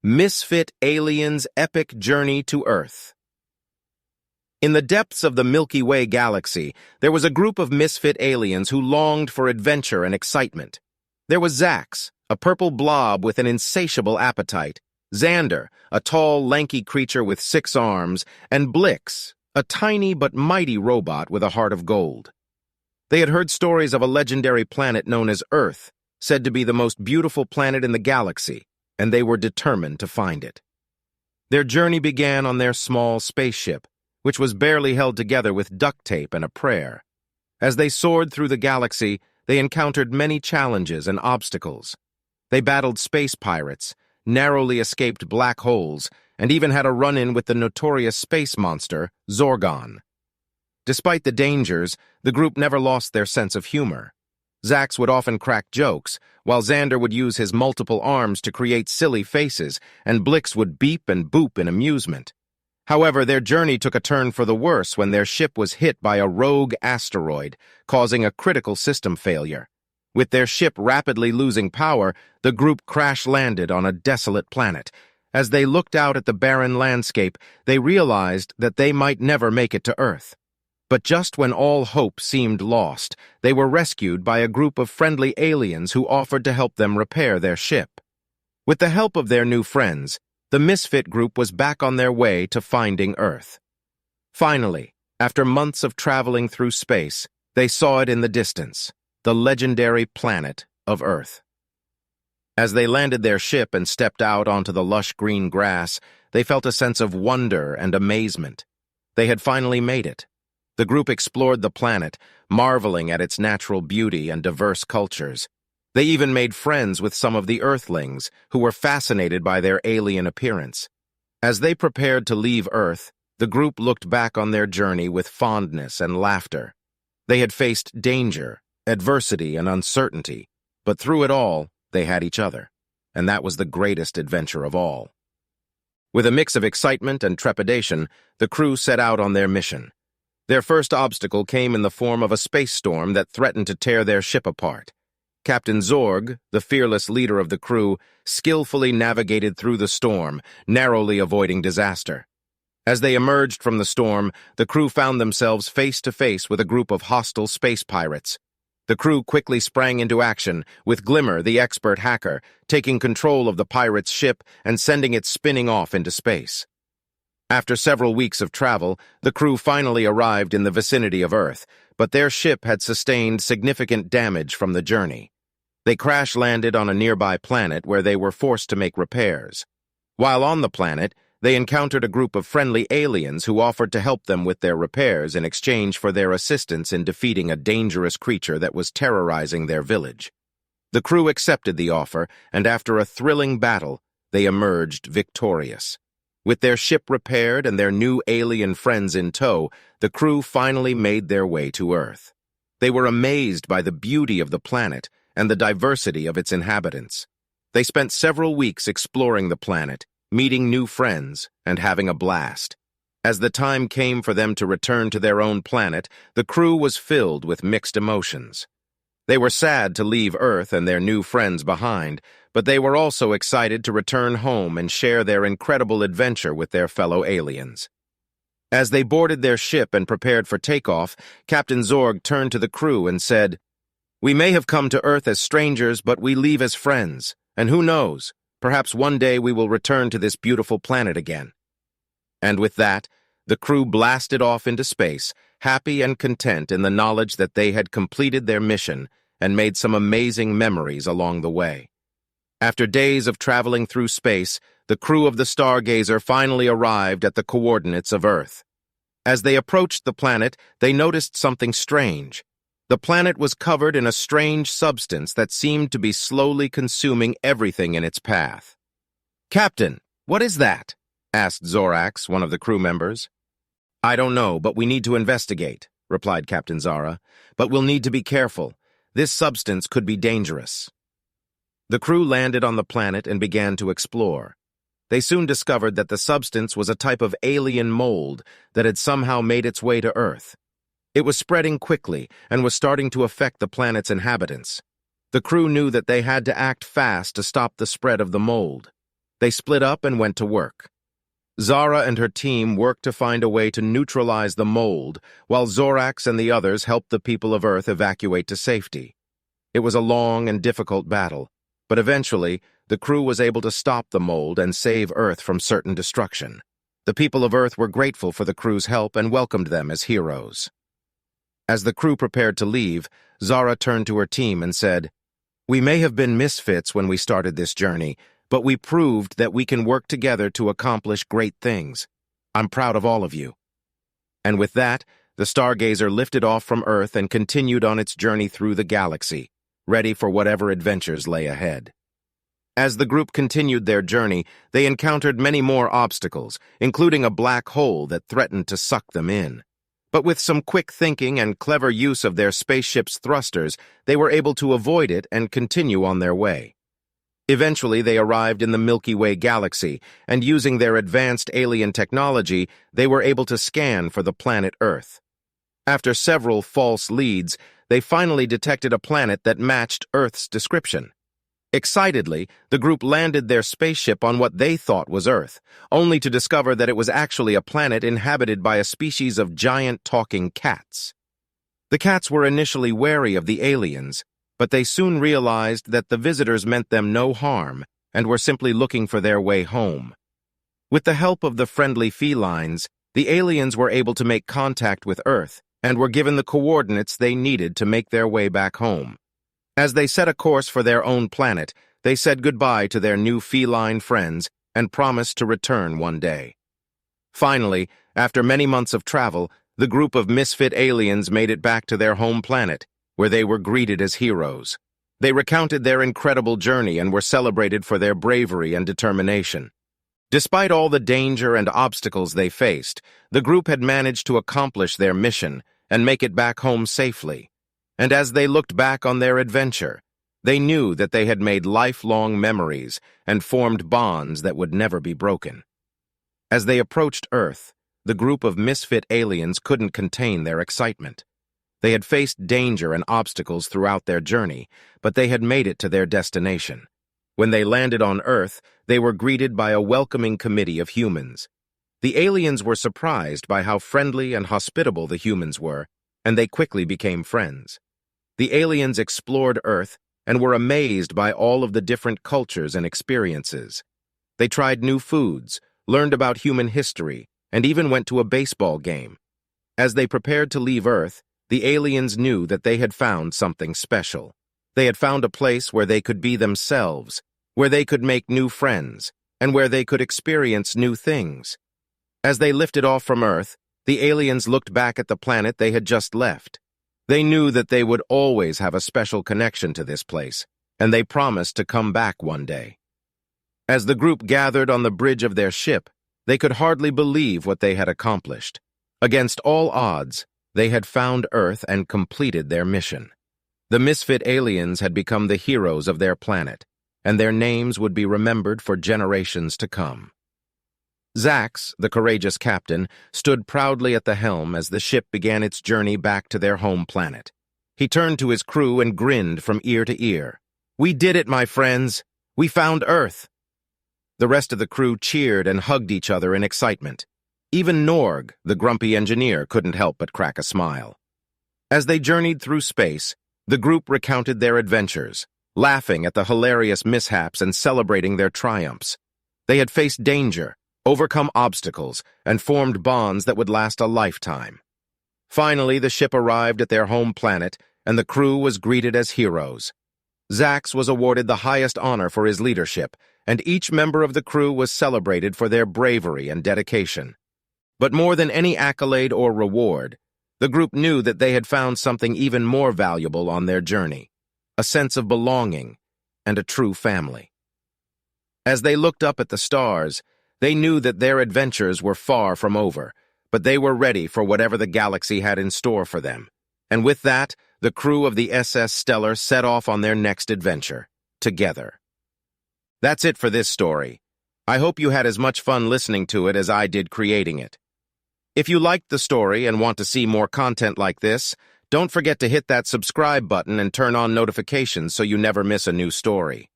Misfit Aliens' Epic Journey to Earth. In the depths of the Milky Way galaxy, there was a group of misfit aliens who longed for adventure and excitement. There was Zax, a purple blob with an insatiable appetite, Xander, a tall, lanky creature with 6 arms, and Blix, a tiny but mighty robot with a heart of gold. They had heard stories of a legendary planet known as Earth, said to be the most beautiful planet in the galaxy, and they were determined to find it. Their journey began on their small spaceship, which was barely held together with duct tape and a prayer. As they soared through the galaxy, they encountered many challenges and obstacles. They battled space pirates, narrowly escaped black holes, and even had a run-in with the notorious space monster, Zorgon. Despite the dangers, the group never lost their sense of humor. Zax would often crack jokes, while Xander would use his multiple arms to create silly faces, and Blix would beep and boop in amusement. However, their journey took a turn for the worse when their ship was hit by a rogue asteroid, causing a critical system failure. With their ship rapidly losing power, the group crash-landed on a desolate planet. As they looked out at the barren landscape, they realized that they might never make it to Earth. But just when all hope seemed lost, they were rescued by a group of friendly aliens who offered to help them repair their ship. With the help of their new friends, the Misfit group was back on their way to finding Earth. Finally, after months of traveling through space, they saw it in the distance, the legendary planet of Earth. As they landed their ship and stepped out onto the lush green grass, they felt a sense of wonder and amazement. They had finally made it. The group explored the planet, marveling at its natural beauty and diverse cultures. They even made friends with some of the Earthlings, who were fascinated by their alien appearance. As they prepared to leave Earth, the group looked back on their journey with fondness and laughter. They had faced danger, adversity, and uncertainty, but through it all, they had each other, and that was the greatest adventure of all. With a mix of excitement and trepidation, the crew set out on their mission. Their first obstacle came in the form of a space storm that threatened to tear their ship apart. Captain Zorg, the fearless leader of the crew, skillfully navigated through the storm, narrowly avoiding disaster. As they emerged from the storm, the crew found themselves face to face with a group of hostile space pirates. The crew quickly sprang into action, with Glimmer, the expert hacker, taking control of the pirates' ship and sending it spinning off into space. After several weeks of travel, the crew finally arrived in the vicinity of Earth, but their ship had sustained significant damage from the journey. They crash-landed on a nearby planet where they were forced to make repairs. While on the planet, they encountered a group of friendly aliens who offered to help them with their repairs in exchange for their assistance in defeating a dangerous creature that was terrorizing their village. The crew accepted the offer, and after a thrilling battle, they emerged victorious. With their ship repaired and their new alien friends in tow, the crew finally made their way to Earth. They were amazed by the beauty of the planet and the diversity of its inhabitants. They spent several weeks exploring the planet, meeting new friends, and having a blast. As the time came for them to return to their own planet, the crew was filled with mixed emotions. They were sad to leave Earth and their new friends behind, but they were also excited to return home and share their incredible adventure with their fellow aliens. As they boarded their ship and prepared for takeoff, Captain Zorg turned to the crew and said, "We may have come to Earth as strangers, but we leave as friends, and who knows, perhaps one day we will return to this beautiful planet again." And with that, the crew blasted off into space, happy and content in the knowledge that they had completed their mission and made some amazing memories along the way. After days of traveling through space, the crew of the Stargazer finally arrived at the coordinates of Earth. As they approached the planet, they noticed something strange. The planet was covered in a strange substance that seemed to be slowly consuming everything in its path. "Captain, what is that?" asked Zorax, one of the crew members. "I don't know, but we need to investigate," replied Captain Zara. "But we'll need to be careful. This substance could be dangerous." The crew landed on the planet and began to explore. They soon discovered that the substance was a type of alien mold that had somehow made its way to Earth. It was spreading quickly and was starting to affect the planet's inhabitants. The crew knew that they had to act fast to stop the spread of the mold. They split up and went to work. Zara and her team worked to find a way to neutralize the mold, while Zorax and the others helped the people of Earth evacuate to safety. It was a long and difficult battle, but eventually, the crew was able to stop the mold and save Earth from certain destruction. The people of Earth were grateful for the crew's help and welcomed them as heroes. As the crew prepared to leave, Zara turned to her team and said, "We may have been misfits when we started this journey, but we proved that we can work together to accomplish great things. I'm proud of all of you." And with that, the stargazer lifted off from Earth and continued on its journey through the galaxy, ready for whatever adventures lay ahead. As the group continued their journey, they encountered many more obstacles, including a black hole that threatened to suck them in. But with some quick thinking and clever use of their spaceship's thrusters, they were able to avoid it and continue on their way. Eventually, they arrived in the Milky Way galaxy, and using their advanced alien technology, they were able to scan for the planet Earth. After several false leads, they finally detected a planet that matched Earth's description. Excitedly, the group landed their spaceship on what they thought was Earth, only to discover that it was actually a planet inhabited by a species of giant talking cats. The cats were initially wary of the aliens, but they soon realized that the visitors meant them no harm and were simply looking for their way home. With the help of the friendly felines, the aliens were able to make contact with Earth and were given the coordinates they needed to make their way back home. As they set a course for their own planet, they said goodbye to their new feline friends and promised to return one day. Finally, after many months of travel, the group of misfit aliens made it back to their home planet, where they were greeted as heroes. They recounted their incredible journey and were celebrated for their bravery and determination. Despite all the danger and obstacles they faced, the group had managed to accomplish their mission and make it back home safely. And as they looked back on their adventure, they knew that they had made lifelong memories and formed bonds that would never be broken. As they approached Earth, the group of misfit aliens couldn't contain their excitement. They had faced danger and obstacles throughout their journey, but they had made it to their destination. When they landed on Earth, they were greeted by a welcoming committee of humans. The aliens were surprised by how friendly and hospitable the humans were, and they quickly became friends. The aliens explored Earth and were amazed by all of the different cultures and experiences. They tried new foods, learned about human history, and even went to a baseball game. As they prepared to leave Earth, the aliens knew that they had found something special. They had found a place where they could be themselves, where they could make new friends, and where they could experience new things. As they lifted off from Earth, the aliens looked back at the planet they had just left. They knew that they would always have a special connection to this place, and they promised to come back one day. As the group gathered on the bridge of their ship, they could hardly believe what they had accomplished. Against all odds, they had found Earth and completed their mission. The misfit aliens had become the heroes of their planet, and their names would be remembered for generations to come. Zax, the courageous captain, stood proudly at the helm as the ship began its journey back to their home planet. He turned to his crew and grinned from ear to ear. "We did it, my friends! We found Earth!" The rest of the crew cheered and hugged each other in excitement. Even Norg, the grumpy engineer, couldn't help but crack a smile. As they journeyed through space, the group recounted their adventures, laughing at the hilarious mishaps and celebrating their triumphs. They had faced danger, overcome obstacles, and formed bonds that would last a lifetime. Finally, the ship arrived at their home planet, and the crew was greeted as heroes. Zax was awarded the highest honor for his leadership, and each member of the crew was celebrated for their bravery and dedication. But more than any accolade or reward, the group knew that they had found something even more valuable on their journey, a sense of belonging and a true family. As they looked up at the stars, they knew that their adventures were far from over, but they were ready for whatever the galaxy had in store for them. And with that, the crew of the SS Stellar set off on their next adventure, together. That's it for this story. I hope you had as much fun listening to it as I did creating it. If you liked the story and want to see more content like this, don't forget to hit that subscribe button and turn on notifications so you never miss a new story.